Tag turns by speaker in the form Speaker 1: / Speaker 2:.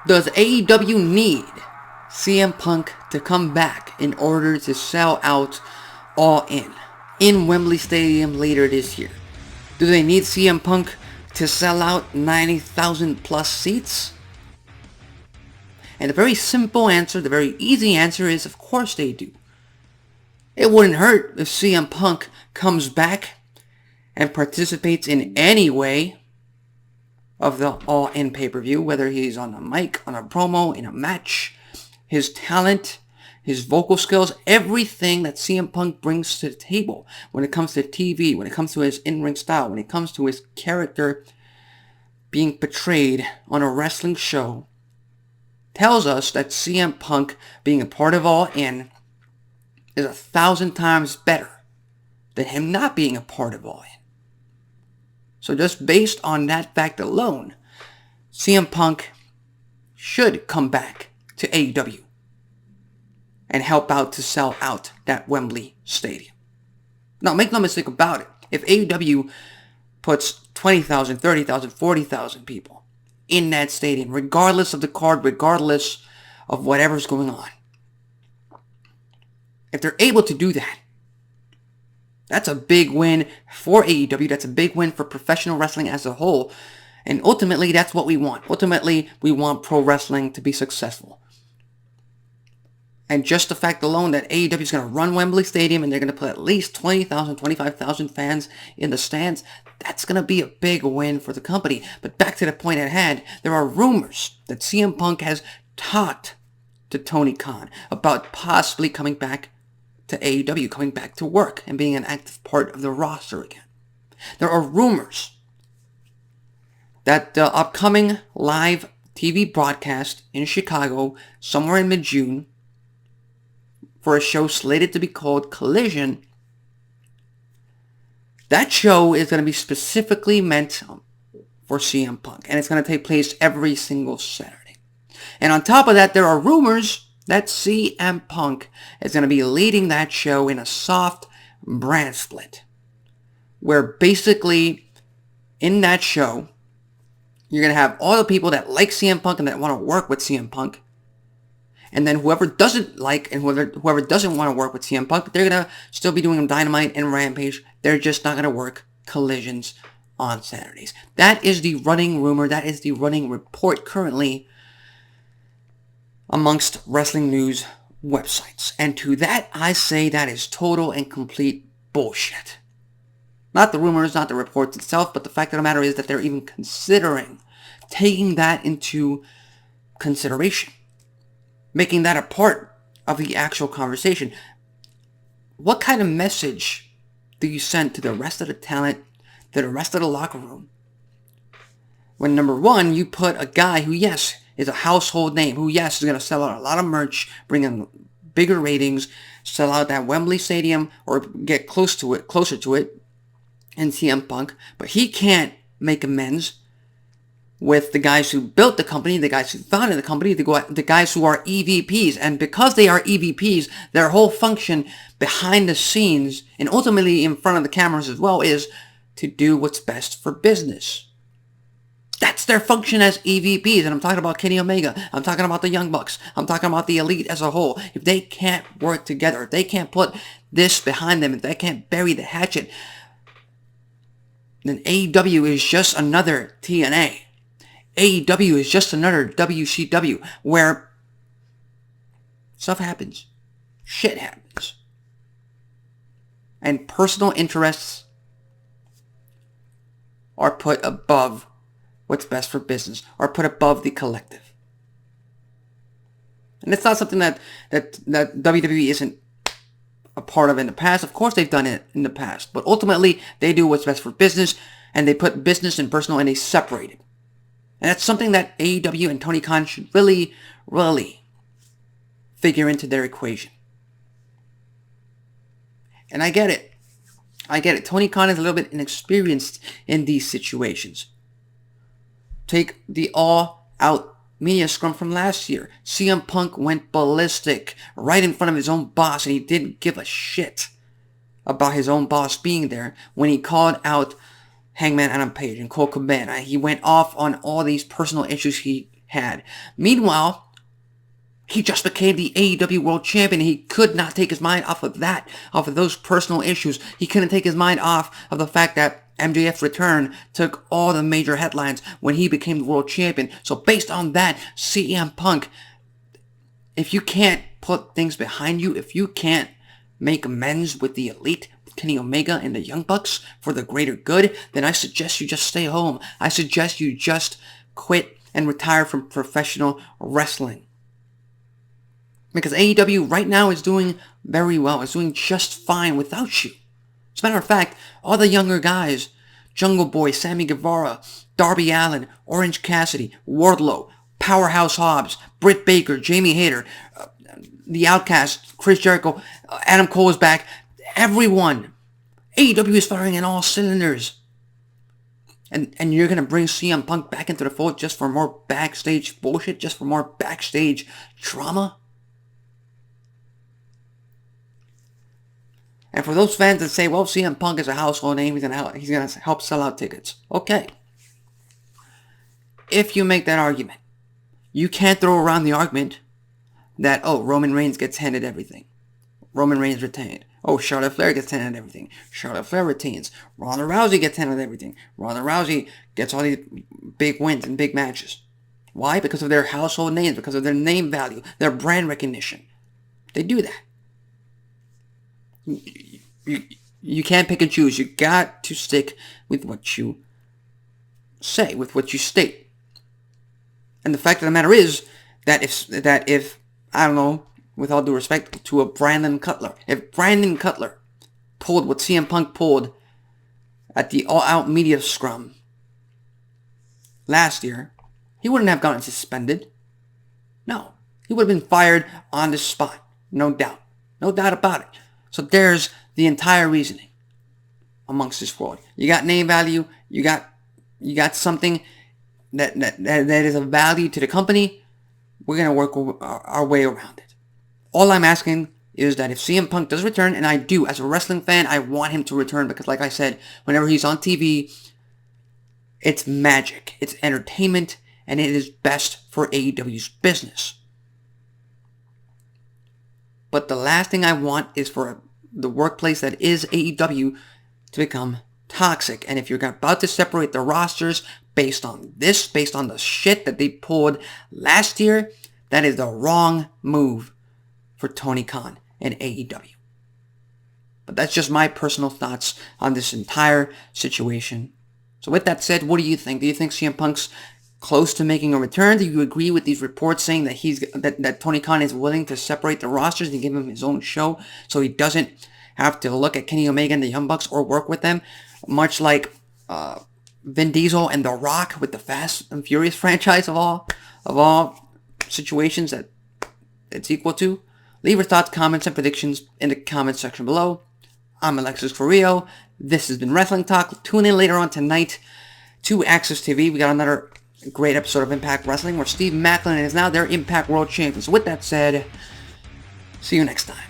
Speaker 1: Does AEW need CM Punk to come back in order to sell out All in Wembley Stadium later this year? Do they need CM Punk to sell out 90,000 plus seats? And the very simple answer, the very easy answer is, of course they do. It wouldn't hurt if CM Punk comes back and participates in any way of the All In pay-per-view, whether he's on a mic, on a promo, in a match. His talent, his vocal skills, everything that CM Punk brings to the table when it comes to TV, when it comes to his in-ring style, when it comes to his character being portrayed on a wrestling show, tells us that CM Punk being a part of All In is 1,000 times better than him not being a part of All In. So just based on that fact alone, CM Punk should come back to AEW and help out to sell out that Wembley Stadium. Now, make no mistake about it. If AEW puts 20,000, 30,000, 40,000 people in that stadium, regardless of the card, regardless of whatever's going on, if they're able to do that, that's a big win for AEW. That's a big win for professional wrestling as a whole. And ultimately, that's what we want. Ultimately, we want pro wrestling to be successful. And just the fact alone that AEW is going to run Wembley Stadium and they're going to put at least 20,000, 25,000 fans in the stands, that's going to be a big win for the company. But back to the point at hand, there are rumors that CM Punk has talked to Tony Khan about possibly coming back to AEW, coming back to work and being an active part of the roster again. There are rumors that the upcoming live TV broadcast in Chicago, somewhere in mid-June, for a show slated to be called Collision, that show is going to be specifically meant for CM Punk, and it's going to take place every single Saturday. And on top of that, there are rumors that CM Punk is going to be leading that show in a soft brand split, where basically in that show, you're going to have all the people that like CM Punk and that want to work with CM Punk, and then whoever doesn't like and whoever doesn't want to work with CM Punk, they're going to still be doing Dynamite and Rampage. They're just not going to work Collisions on Saturdays. That is the running rumor. That is the running report currently amongst wrestling news websites. And to that, I say that is total and complete bullshit. Not the rumors, not the reports itself, but the fact of the matter is that they're even considering taking that into consideration, making that a part of the actual conversation. What kind of message do you send to the rest of the talent, to the rest of the locker room, when number one, you put a guy who, yes, is a household name, who, yes, is going to sell out a lot of merch, bring in bigger ratings, sell out that Wembley Stadium, or get closer to it, and CM Punk, but he can't make amends with the guys who built the company, the guys who founded the company, the guys who are EVPs. And because they are EVPs, their whole function behind the scenes, and ultimately in front of the cameras as well, is to do what's best for business. That's their function as EVPs. And I'm talking about Kenny Omega. I'm talking about the Young Bucks. I'm talking about the Elite as a whole. If they can't work together, if they can't put this behind them, if they can't bury the hatchet, then AEW is just another TNA. AEW is just another WCW where stuff happens. Shit happens. And personal interests are put above what's best for business, are put above the collective. And it's not something that WWE isn't a part of in the past. Of course they've done it in the past, but ultimately they do what's best for business, and they put business and personal and they separate it. And that's something that AEW and Tony Khan should really, really figure into their equation. And I get it. Tony Khan is a little bit inexperienced in these situations. Take the all-out media scrum from last year. CM Punk went ballistic right in front of his own boss, and he didn't give a shit about his own boss being there when he called out Hangman Adam Page and Cole Cabana. He went off on all these personal issues he had. Meanwhile, he just became the AEW World Champion. He could not take his mind off of that, off of those personal issues. He couldn't take his mind off of the fact that MJF's return took all the major headlines when he became the World Champion. So based on that, CM Punk, if you can't put things behind you, if you can't make amends with the Elite, with Kenny Omega and the Young Bucks for the greater good, then I suggest you just stay home. I suggest you just quit and retire from professional wrestling. Because AEW right now is doing very well. It's doing just fine without you. As a matter of fact, all the younger guys, Jungle Boy, Sammy Guevara, Darby Allin, Orange Cassidy, Wardlow, Powerhouse Hobbs, Britt Baker, Jamie Hayter, The Outcast, Chris Jericho, Adam Cole is back. Everyone. AEW is firing in all cylinders. And you're going to bring CM Punk back into the fold just for more backstage bullshit? Just for more backstage drama? And for those fans that say, well, CM Punk is a household name, he's gonna help sell out tickets. Okay. If you make that argument, you can't throw around the argument that, oh, Roman Reigns gets handed everything. Roman Reigns retained. Oh, Charlotte Flair gets handed everything. Charlotte Flair retains. Ronda Rousey gets handed everything. Ronda Rousey gets all these big wins and big matches. Why? Because of their household names, because of their name value, their brand recognition. They do that. You can't pick and choose. You got to stick with what you say, with what you state. And the fact of the matter is that if I don't know, with all due respect to a Brandon Cutler, if Brandon Cutler pulled what CM Punk pulled at the All Out Media Scrum last year, he wouldn't have gotten suspended. No, he would have been fired on the spot. No doubt. No doubt about it. So there's the entire reasoning amongst this world. You got name value. You got something that is of value to the company. We're going to work our way around it. All I'm asking is that if CM Punk does return, and I do, as a wrestling fan, I want him to return because, like I said, whenever he's on TV, it's magic. It's entertainment, and it is best for AEW's business. But the last thing I want is for the workplace that is AEW to become toxic. And if you're about to separate the rosters based on this, based on the shit that they pulled last year, that is the wrong move for Tony Khan and AEW. But that's just my personal thoughts on this entire situation. So with that said, what do you think? Do you think CM Punk's close to making a return? Do you agree with these reports saying that that Tony Khan is willing to separate the rosters and give him his own show so he doesn't have to look at Kenny Omega and the Young Bucks or work with them, much like Vin Diesel and The Rock with the Fast and Furious franchise of all situations that it's equal to? Leave your thoughts, comments, and predictions in the comments section below. I'm Alexis Carrillo. This has been Wrestling Talk. Tune in later on tonight to Access TV. We got another great episode of Impact Wrestling where Steve Maclin is now their Impact World Champion. So with that said, see you next time.